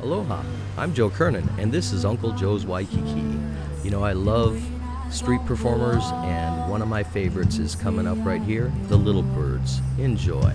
Aloha, I'm Joe Kernan, and this is Uncle Joe's Waikiki. You know, I love street performers, and one of my favorites is coming up right here, the Little Birds. Enjoy.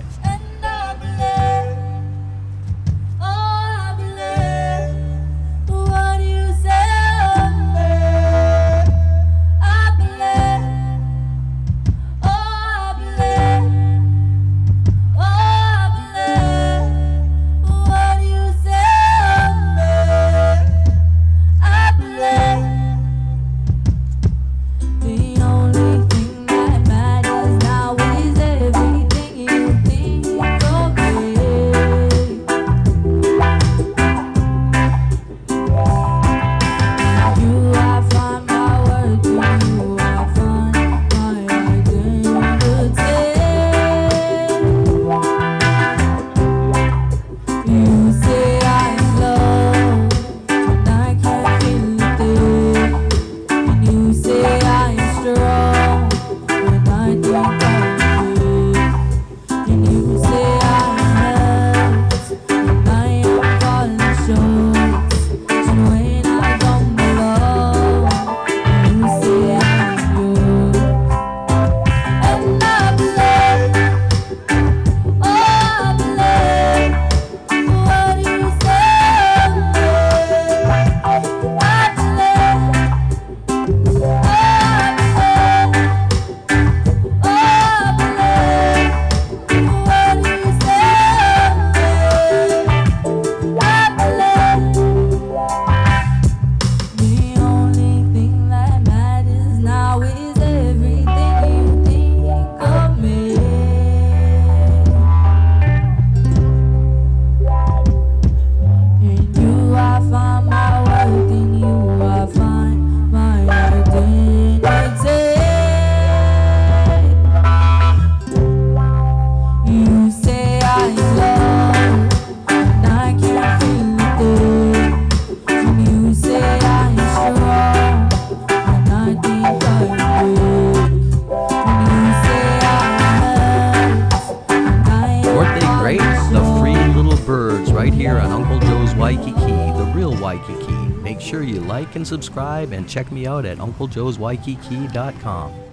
The free little birds right here on Uncle Joe's Waikiki, the real Waikiki. Make sure you like and subscribe and check me out at unclejoeswaikiki.com.